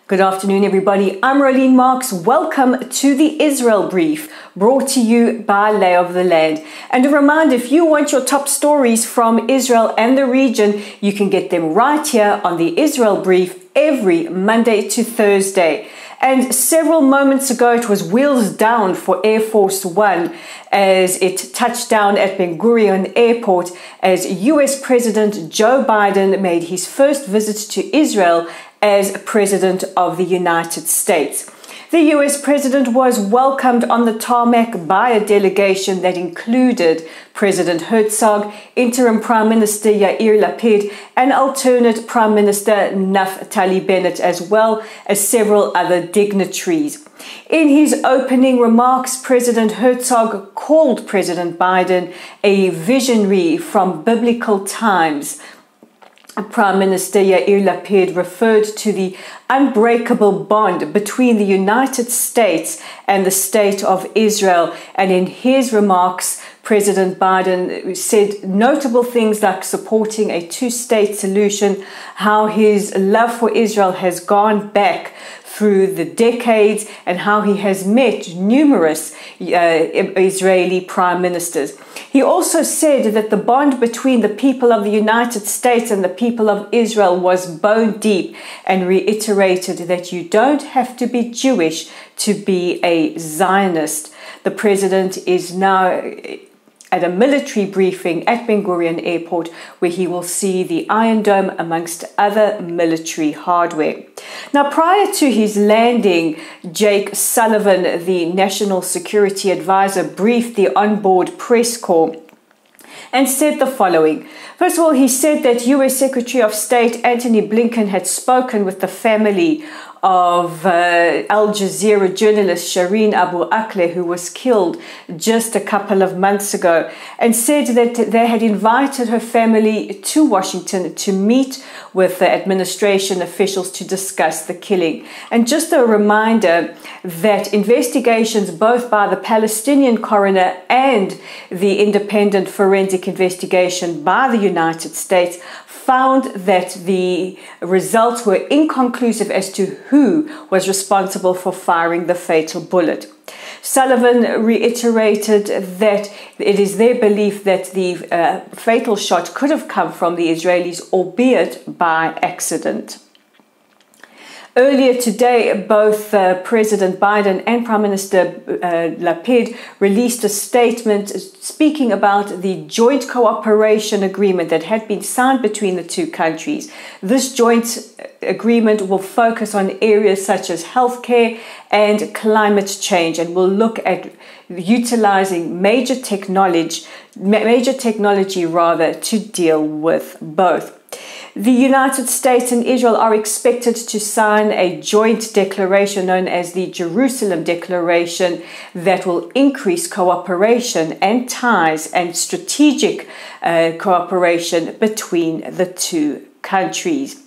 Good afternoon, everybody. I'm Rolene Marks. Welcome to the Israel Brief, brought to you by Lay of the Land. And a reminder, if you want your top stories from Israel and the region, you can get them right here on the Israel Brief every Monday to Thursday. And several moments ago, it was wheels down for Air Force One as it touched down at Ben Gurion Airport as US President Joe Biden made his first visit to Israel as President of the United States. The US President was welcomed on the tarmac by a delegation that included President Herzog, Interim Prime Minister Yair Lapid, and alternate Prime Minister Naftali Bennett, as well as several other dignitaries. In his opening remarks, President Herzog called President Biden a visionary from biblical times. Prime Minister Yair Lapid referred to the unbreakable bond between the United States and the State of Israel. And in his remarks, President Biden said notable things like supporting a two-state solution, how his love for Israel has gone back through the decades, and how he has met numerous Israeli prime ministers. He also said that the bond between the people of the United States and the people of Israel was bone deep, and reiterated that you don't have to be Jewish to be a Zionist. The president is now at a military briefing at Ben Gurion Airport, where he will see the Iron Dome amongst other military hardware. Now, prior to his landing, Jake Sullivan, the National Security Advisor, briefed the onboard press corps and said the following. First of all, he said that US Secretary of State Antony Blinken had spoken with the family of Al Jazeera journalist Shireen Abu Akleh, who was killed just a couple of months ago, and said that they had invited her family to Washington to meet with the administration officials to discuss the killing. And just a reminder that investigations both by the Palestinian coroner and the independent forensic investigation by the United States found that the results were inconclusive as to who was responsible for firing the fatal bullet. Sullivan reiterated that it is their belief that the fatal shot could have come from the Israelis, albeit by accident. Earlier today, both President Biden and Prime Minister Lapid released a statement speaking about the joint cooperation agreement that had been signed between the two countries. This joint agreement will focus on areas such as healthcare and climate change, and will look at utilizing major technology to deal with both. The United States and Israel are expected to sign a joint declaration known as the Jerusalem Declaration that will increase cooperation and ties and strategic cooperation between the two countries.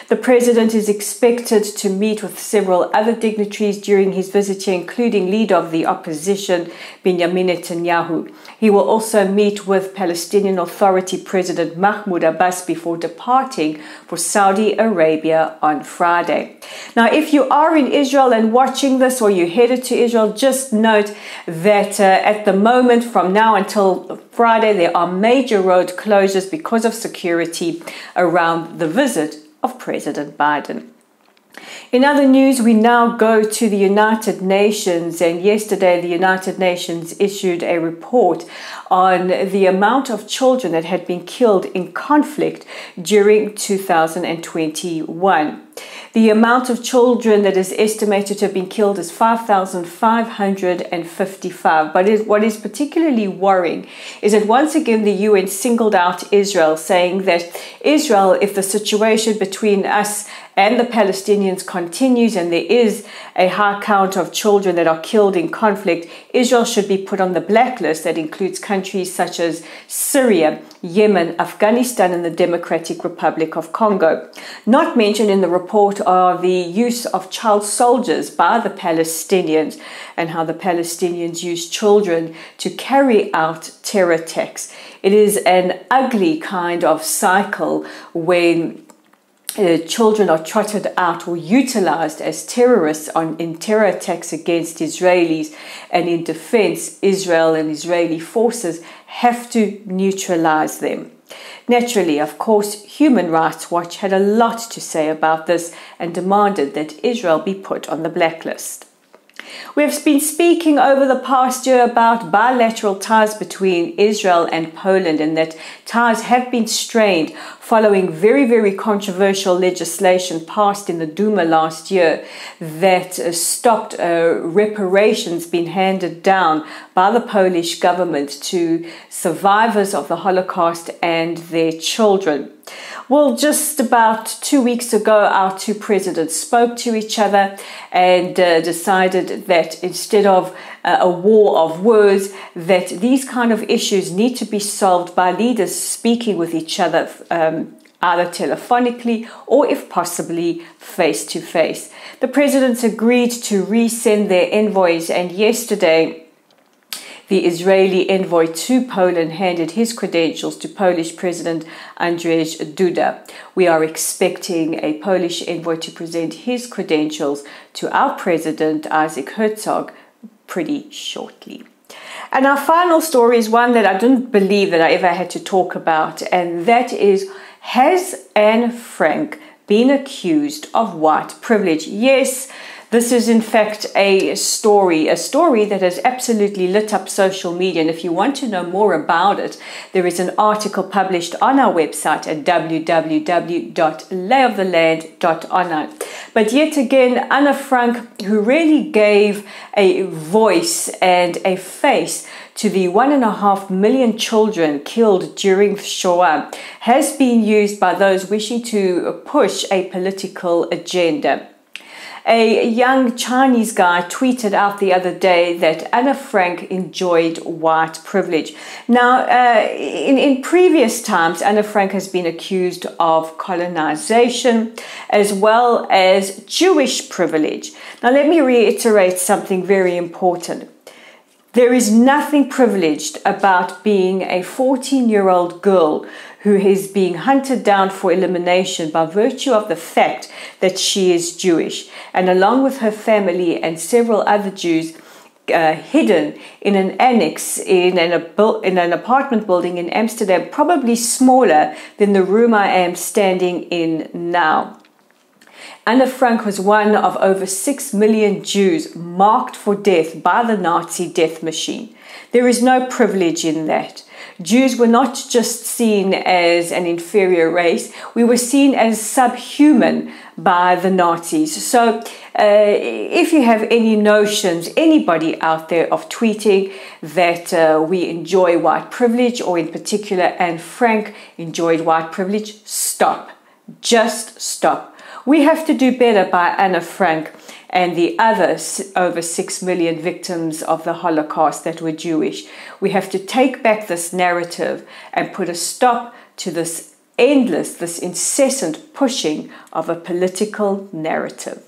The president is expected to meet with several other dignitaries during his visit here, including leader of the opposition, Benjamin Netanyahu. He will also meet with Palestinian Authority President Mahmoud Abbas before departing for Saudi Arabia on Friday. Now, if you are in Israel and watching this, or you headed to Israel, just note that at the moment, from now until Friday, there are major road closures because of security around the visit of President Biden. In other news, we now go to the United Nations, and yesterday the United Nations issued a report on the amount of children that had been killed in conflict during 2021. The amount of children that is estimated to have been killed is 5,555. But what is particularly worrying is that once again the UN singled out Israel, saying that Israel, if the situation between us and the Palestinians continues and there is a high count of children that are killed in conflict, Israel should be put on the blacklist that includes countries such as Syria, Yemen, Afghanistan, and the Democratic Republic of Congo. Not mentioned in the report are the use of child soldiers by the Palestinians and how the Palestinians use children to carry out terror attacks. It is an ugly kind of cycle when children are trotted out or utilized as terrorists in terror attacks against Israelis, and in defense, Israel and Israeli forces have to neutralize them. Naturally, of course, Human Rights Watch had a lot to say about this and demanded that Israel be put on the blacklist. We have been speaking over the past year about bilateral ties between Israel and Poland, and that ties have been strained following very controversial legislation passed in the Duma last year that stopped reparations being handed down by the Polish government to survivors of the Holocaust and their children. Well, just about 2 weeks ago, our two presidents spoke to each other and decided that instead of a war of words, that these kind of issues need to be solved by leaders speaking with each other, either telephonically or, if possibly, face to face. The presidents agreed to resend their envoys, and yesterday, the Israeli envoy to Poland handed his credentials to Polish President Andrzej Duda. We are expecting a Polish envoy to present his credentials to our President Isaac Herzog pretty shortly. And our final story is one that I didn't believe that I ever had to talk about, and that is, has Anne Frank been accused of white privilege? Yes, this is in fact a story that has absolutely lit up social media. And if you want to know more about it, there is an article published on our website at www.layoftheland.online. But yet again, Anne Frank, who really gave a voice and a face to the 1.5 million children killed during Shoah, has been used by those wishing to push a political agenda. A young Chinese guy tweeted out the other day that Anne Frank enjoyed white privilege. Now, in previous times, Anne Frank has been accused of colonization as well as Jewish privilege. Now, let me reiterate something very important. There is nothing privileged about being a 14-year-old girl who is being hunted down for elimination by virtue of the fact that she is Jewish, and along with her family and several other Jews hidden in an annex in an apartment building in Amsterdam, probably smaller than the room I am standing in now. Anne Frank was one of over 6 million Jews marked for death by the Nazi death machine. There is no privilege in that. Jews were not just seen as an inferior race, we were seen as subhuman by the Nazis. So if you have any notions, anybody out there, of tweeting that we enjoy white privilege, or in particular Anne Frank enjoyed white privilege, stop. Just stop. We have to do better by Anne Frank and the other over 6 million victims of the Holocaust that were Jewish. We have to take back this narrative and put a stop to this incessant pushing of a political narrative.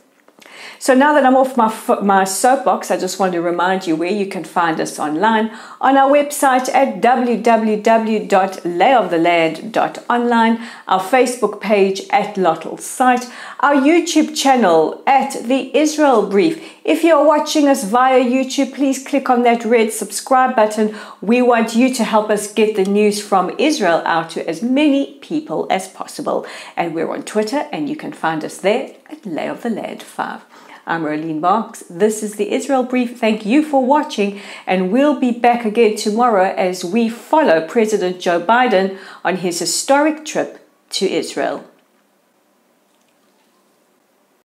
So now that I'm off my soapbox, I just want to remind you where you can find us online on our website at www.layoftheland.online, our Facebook page at Lottel's site, our YouTube channel at The Israel Brief. If you're watching us via YouTube, please click on that red subscribe button. We want you to help us get the news from Israel out to as many people as possible. And we're on Twitter, and you can find us there at Lay of the Land 5. I'm Rolene Marks. This is the Israel Brief. Thank you for watching, and we'll be back again tomorrow as we follow President Joe Biden on his historic trip to Israel.